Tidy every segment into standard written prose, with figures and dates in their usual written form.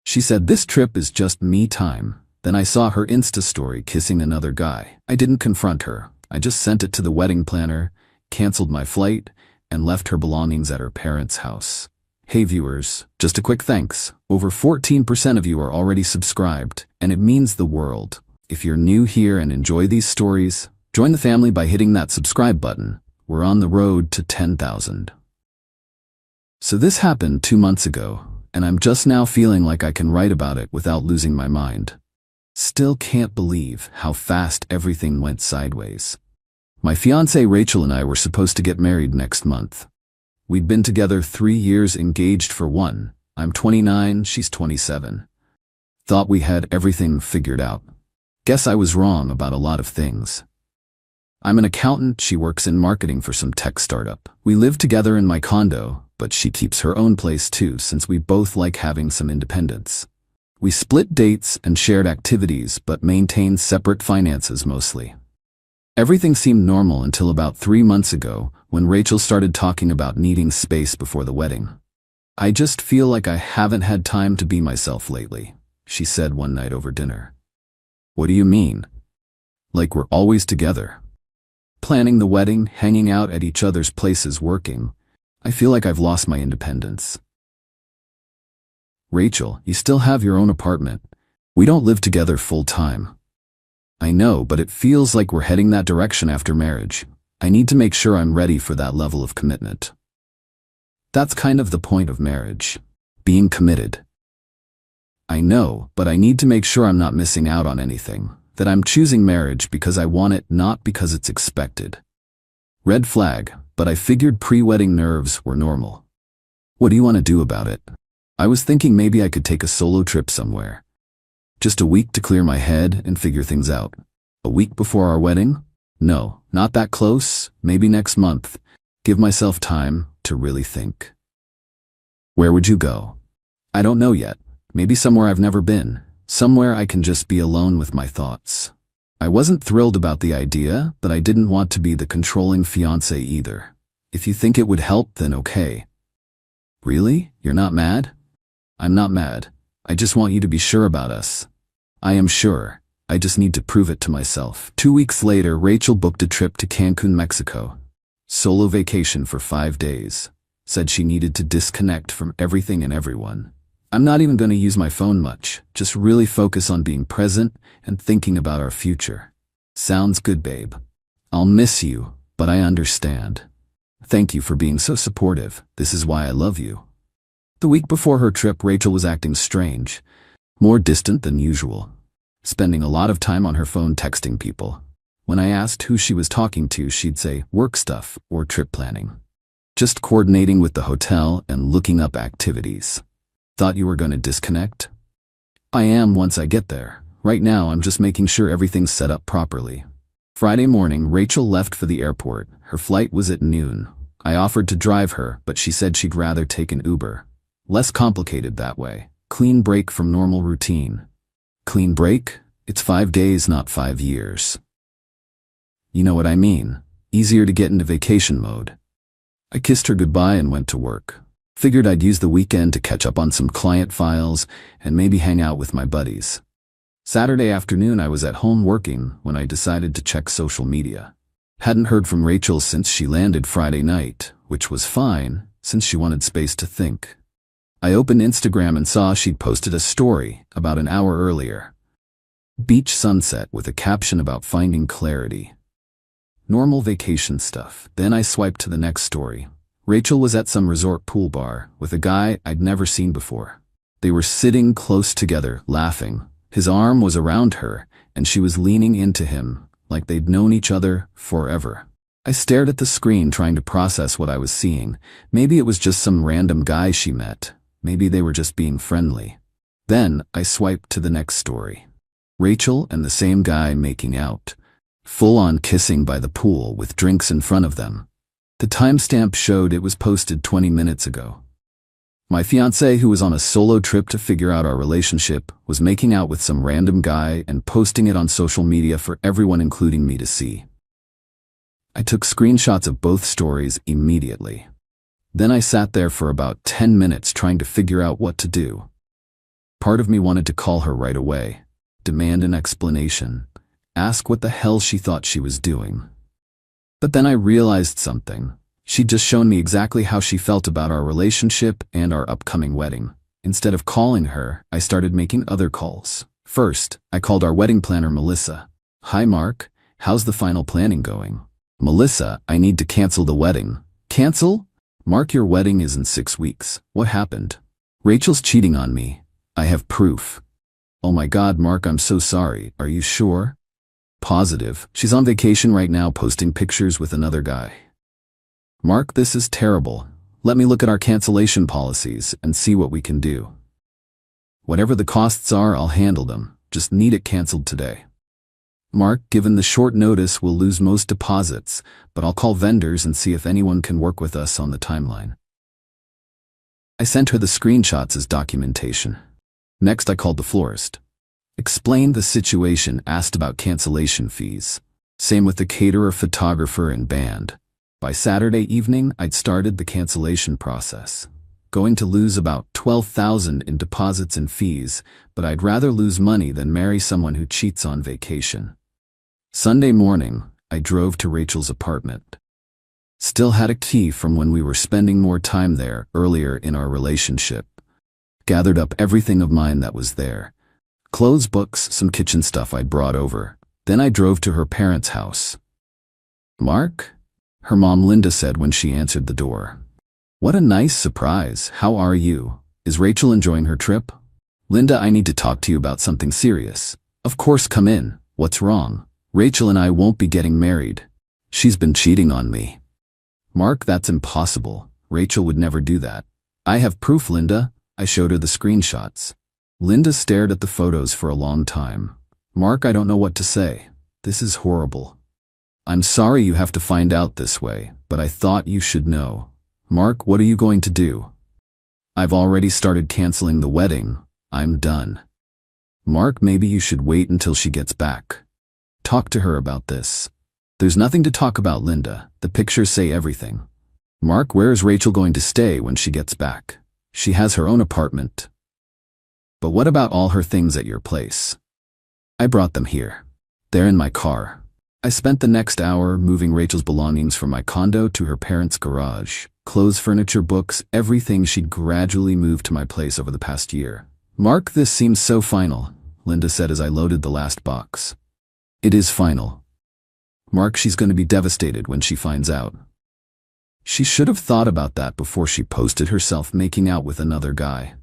She said this trip is just me time. Then I saw her Insta story kissing another guy. I didn't confront her. I just sent it to the wedding planner, canceled my flight, and left her belongings at her parents' house. Hey viewers, just a quick thanks. Over 14% of you are already subscribed, and it means the world. If you're new here and enjoy these stories, join the family by hitting that subscribe button. We're on the road to 10,000. So this happened 2 months ago, and I'm just now feeling like I can write about it without losing my mind. Still can't believe how fast everything went sideways. My fiancée Rachel and I were supposed to get married next month. We'd been together 3 years, engaged for 1. I'm 29, she's 27. Thought we had everything figured out. Guess I was wrong about a lot of things. I'm an accountant, she works in marketing for some tech startup. We live together in my condo, but she keeps her own place too since we both like having some independence. We split dates and shared activities but maintained separate finances mostly. Everything seemed normal until about 3 months ago when Rachel started talking about needing space before the wedding. I just feel like I haven't had time to be myself lately, she said one night over dinner. What do you mean? Like we're always together. Planning the wedding, hanging out at each other's places, working. I feel like I've lost my independence. Rachel, you still have your own apartment. We don't live together full time. I know, but it feels like we're heading that direction after marriage. I need to make sure I'm ready for that level of commitment. That's kind of the point of marriage. Being committed. I know, but I need to make sure I'm not missing out on anything. That I'm choosing marriage because I want it, not because it's expected. Red flag, but I figured pre-wedding nerves were normal. What do you want to do about it? I was thinking maybe I could take a solo trip somewhere. Just a week to clear my head and figure things out. A week before our wedding? No, not that close, maybe next month. Give myself time to really think. Where would you go? I don't know yet. Maybe somewhere I've never been. Somewhere I can just be alone with my thoughts. I wasn't thrilled about the idea, but I didn't want to be the controlling fiancé either. If you think it would help, then okay. Really? You're not mad? I'm not mad. I just want you to be sure about us. I am sure. I just need to prove it to myself. 2 weeks later, Rachel booked a trip to Cancun, Mexico. Solo vacation for 5 days. Said she needed to disconnect from everything and everyone. I'm not even going to use my phone much, just really focus on being present and thinking about our future. Sounds good, babe. I'll miss you, but I understand. Thank you for being so supportive. This is why I love you. The week before her trip, Rachel was acting strange, more distant than usual, spending a lot of time on her phone texting people. When I asked who she was talking to, she'd say work stuff or trip planning. Just coordinating with the hotel and looking up activities. Thought you were going to disconnect? I am once I get there. Right now I'm just making sure everything's set up properly. Friday morning, Rachel left for the airport. Her flight was at noon. I offered to drive her, but she said she'd rather take an Uber. Less complicated that way. Clean break from normal routine. Clean break? It's 5 days, not 5 years. You know what I mean. Easier to get into vacation mode. I kissed her goodbye and went to work. Figured I'd use the weekend to catch up on some client files and maybe hang out with my buddies. Saturday afternoon I was at home working when I decided to check social media. Hadn't heard from Rachel since she landed Friday night, which was fine since she wanted space to think. I opened Instagram and saw she'd posted a story about an hour earlier. Beach sunset with a caption about finding clarity. Normal vacation stuff. Then I swiped to the next story. Rachel was at some resort pool bar with a guy I'd never seen before. They were sitting close together, laughing. His arm was around her, and she was leaning into him like they'd known each other forever. I stared at the screen trying to process what I was seeing. Maybe it was just some random guy she met. Maybe they were just being friendly. Then I swiped to the next story. Rachel and the same guy making out. Full-on kissing by the pool with drinks in front of them. The timestamp showed it was posted 20 minutes ago. My fiancé, who was on a solo trip to figure out our relationship, was making out with some random guy and posting it on social media for everyone, including me, to see. I took screenshots of both stories immediately. Then I sat there for about 10 minutes trying to figure out what to do. part of me wanted to call her right away, demand an explanation, ask what the hell she thought she was doing. But then I realized something. She'd just shown me exactly how she felt about our relationship and our upcoming wedding. Instead of calling her, I started making other calls. First, I called our wedding planner, Melissa. "Hi Mark, how's the final planning going?" "Melissa, I need to cancel the wedding." "Cancel?" "Mark, your wedding is in 6 weeks. What happened?" "Rachel's cheating on me. I have proof." "Oh my God, Mark, I'm so sorry. Are you sure?" "Positive. She's on vacation right now posting pictures with another guy." "Mark, this is terrible. Let me look at our cancellation policies and see what we can do. Whatever the costs are, I'll handle them. Just need it canceled today." "Mark, given the short notice, we'll lose most deposits, but I'll call vendors and see if anyone can work with us on the timeline." I sent her the screenshots as documentation. Next, I called the florist. Explained the situation, asked about cancellation fees. Same with the caterer, photographer, and band. By Saturday evening, I'd started the cancellation process. Going to lose about $12,000 in deposits and fees, but I'd rather lose money than marry someone who cheats on vacation. Sunday morning, I drove to Rachel's apartment. Still had a key from when we were spending more time there earlier in our relationship. Gathered up everything of mine that was there. Clothes, books, some kitchen stuff I'd brought over. Then I drove to her parents' house. "Mark?" her mom Linda said when she answered the door. "What a nice surprise. How are you? Is Rachel enjoying her trip?" "Linda, I need to talk to you about something serious." "Of course, come in. What's wrong?" "Rachel and I won't be getting married. She's been cheating on me." "Mark, that's impossible. Rachel would never do that." "I have proof, Linda." I showed her the screenshots. Linda stared at the photos for a long time. "Mark, I don't know what to say. This is horrible. I'm sorry you have to find out this way, but I thought you should know." "Mark, what are you going to do?" "I've already started canceling the wedding. I'm done." "Mark, maybe you should wait until she gets back. Talk to her about this." "There's nothing to talk about, Linda. The pictures say everything." "Mark, where is Rachel going to stay when she gets back? She has her own apartment." "But what about all her things at your place?" "I brought them here. They're in my car." I spent the next hour moving Rachel's belongings from my condo to her parents' garage. Clothes, furniture, books, everything she'd gradually moved to my place over the past year. "Mark, this seems so final," Linda said as I loaded the last box. "It is final. Mark, she's going to be devastated when she finds out." She should have thought about that before she posted herself making out with another guy.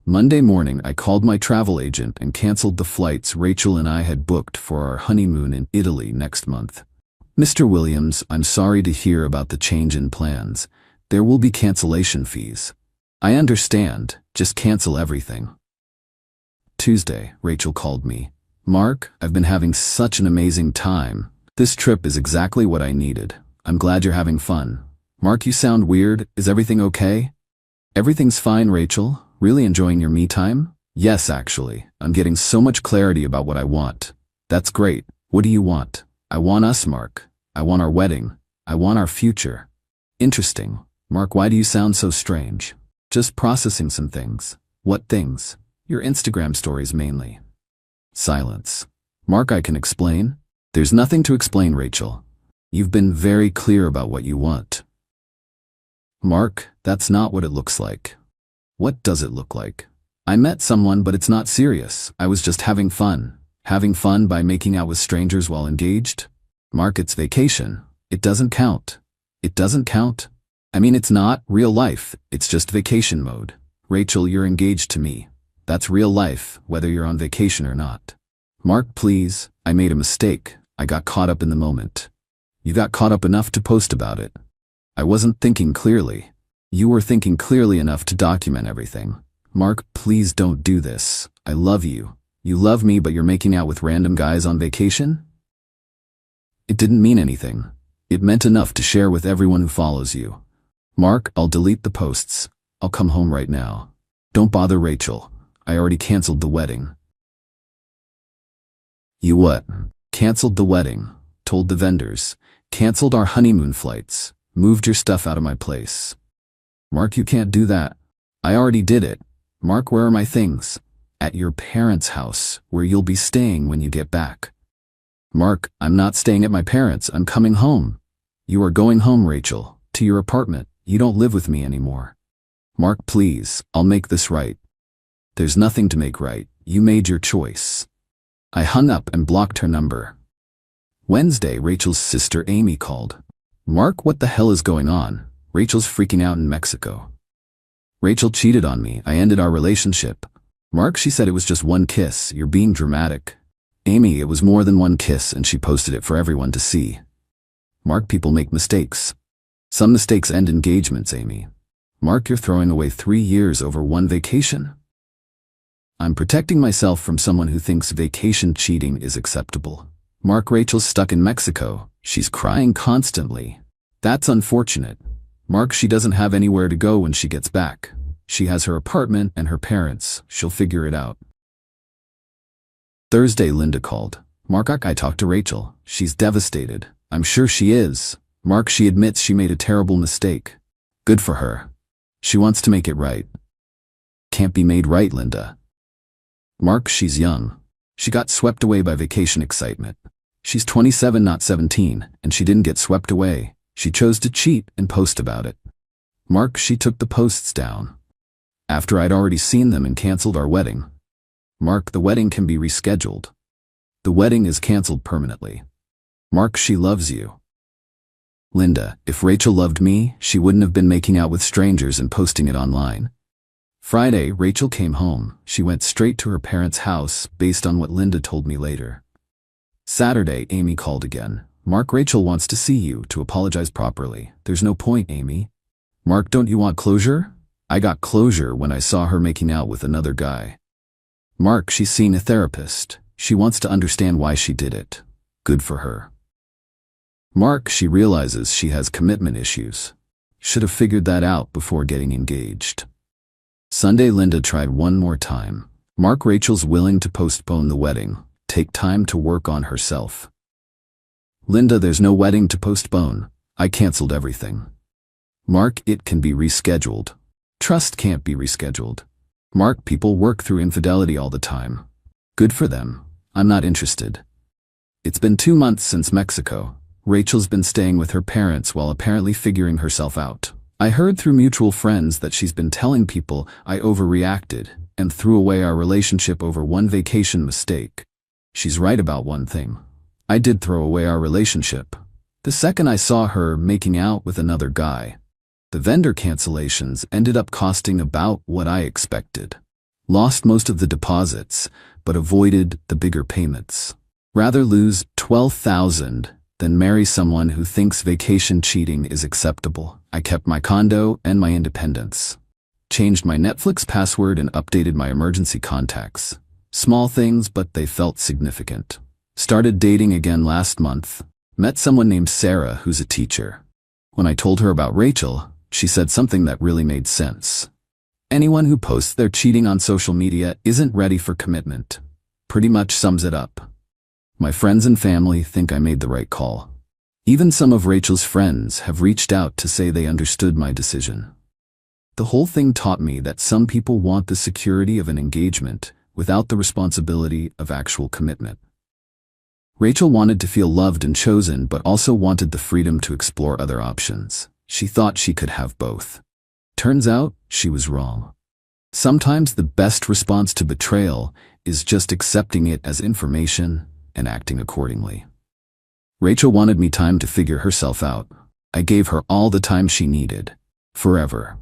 Monday morning, I called my travel agent and canceled the flights Rachel and I had booked for our honeymoon in Italy next month. "Mr. Williams, I'm sorry to hear about the change in plans. There will be cancellation fees." "I understand. Just cancel everything." Tuesday, Rachel called me. "Mark, I've been having such an amazing time. This trip is exactly what I needed. I'm glad you're having fun." "Mark, you sound weird. Is everything okay?" "Everything's fine, Rachel. Really enjoying your me time?" "Yes, actually. I'm getting so much clarity about what I want." "That's great. What do you want?" "I want us, Mark. I want our wedding. I want our future." "Interesting. Mark, why do you sound so strange?" "Just processing some things." "What things?" "Your Instagram stories mainly." Silence. "Mark, I can explain." "There's nothing to explain, Rachel. You've been very clear about what you want." "Mark, that's not what it looks like." "What does it look like?" "I met someone, but it's not serious. I was just having fun." "Having fun by making out with strangers while engaged?" "Mark, it's vacation. It doesn't count." "It doesn't count?" "I mean, it's not real life. It's just vacation mode." "Rachel, you're engaged to me. That's real life, whether you're on vacation or not." "Mark, please. I made a mistake. I got caught up in the moment." "You got caught up enough to post about it." "I wasn't thinking clearly." "You were thinking clearly enough to document everything." "Mark, please don't do this. I love you. You love me, but you're making out with random guys on vacation?" "It didn't mean anything. It meant enough to share with everyone who follows you." "Mark, I'll delete the posts. I'll come home right now. Don't bother Rachel. I already canceled the wedding." "You what?" "Canceled the wedding. Told the vendors. Canceled our honeymoon flights. Moved your stuff out of my place." "Mark, you can't do that." "I already did it." "Mark, where are my things?" At your parents' house, where you'll be staying when you get back. Mark, I'm not staying at my parents', I'm coming home. You are going home, Rachel, to your apartment. You don't live with me anymore. Mark, please, I'll make this right. There's nothing to make right, you made your choice. I hung up and blocked her number. Wednesday, Rachel's sister Amy called. Mark, what the hell is going on? Rachel's freaking out in Mexico. Rachel cheated on me, I ended our relationship. Mark, she said it was just one kiss, you're being dramatic. Amy, it was more than one kiss and she posted it for everyone to see. Mark, people make mistakes. Some mistakes end engagements, Amy. Mark, you're throwing away 3 years over one vacation? I'm protecting myself from someone who thinks vacation cheating is acceptable. Mark, Rachel's stuck in Mexico. She's crying constantly. That's unfortunate. Mark, she doesn't have anywhere to go when she gets back. She has her apartment and her parents. She'll figure it out. Thursday, Linda called. Mark, I talked to Rachel. She's devastated. I'm sure she is. Mark, she admits she made a terrible mistake. Good for her. She wants to make it right. Can't be made right, Linda. Mark, she's young. She got swept away by vacation excitement. She's 27, not 17, and she didn't get swept away. She chose to cheat and post about it. Mark, she took the posts down after I'd already seen them and canceled our wedding. Mark, the wedding can be rescheduled. The wedding is canceled permanently. Mark, she loves you. Linda, if Rachel loved me, she wouldn't have been making out with strangers and posting it online. Friday, Rachel came home. She went straight to her parents' house, based on what Linda told me later. Saturday, Amy called again. Mark, Rachel wants to see you, to apologize properly. There's no point, Amy. Mark, don't you want closure? I got closure when I saw her making out with another guy. Mark, she's seen a therapist. She wants to understand why she did it. Good for her. Mark, she realizes she has commitment issues. Should have figured that out before getting engaged. Sunday, Linda tried one more time. Mark, Rachel's willing to postpone the wedding. Take time to work on herself. Linda, there's no wedding to postpone. I canceled everything. Mark, it can be rescheduled. Trust can't be rescheduled. Mark, people work through infidelity all the time. Good for them. I'm not interested. It's been 2 months since Mexico. Rachel's been staying with her parents while apparently figuring herself out. I heard through mutual friends that she's been telling people I overreacted and threw away our relationship over one vacation mistake. She's right about one thing. I did throw away our relationship. The second I saw her making out with another guy. The vendor cancellations ended up costing about what I expected. Lost most of the deposits, but avoided the bigger payments. Rather lose $12,000 than marry someone who thinks vacation cheating is acceptable. I kept my condo and my independence. Changed my Netflix password and updated my emergency contacts. Small things, but they felt significant. Started dating again last month. Met someone named Sarah who's a teacher. When I told her about Rachel, she said something that really made sense. Anyone who posts their cheating on social media isn't ready for commitment. Pretty much sums it up. My friends and family think I made the right call. Even some of Rachel's friends have reached out to say they understood my decision. The whole thing taught me that some people want the security of an engagement without the responsibility of actual commitment. Rachel wanted to feel loved and chosen, but also wanted the freedom to explore other options. She thought she could have both. Turns out, she was wrong. Sometimes the best response to betrayal is just accepting it as information and acting accordingly. Rachel wanted me time to figure herself out. I gave her all the time she needed. Forever.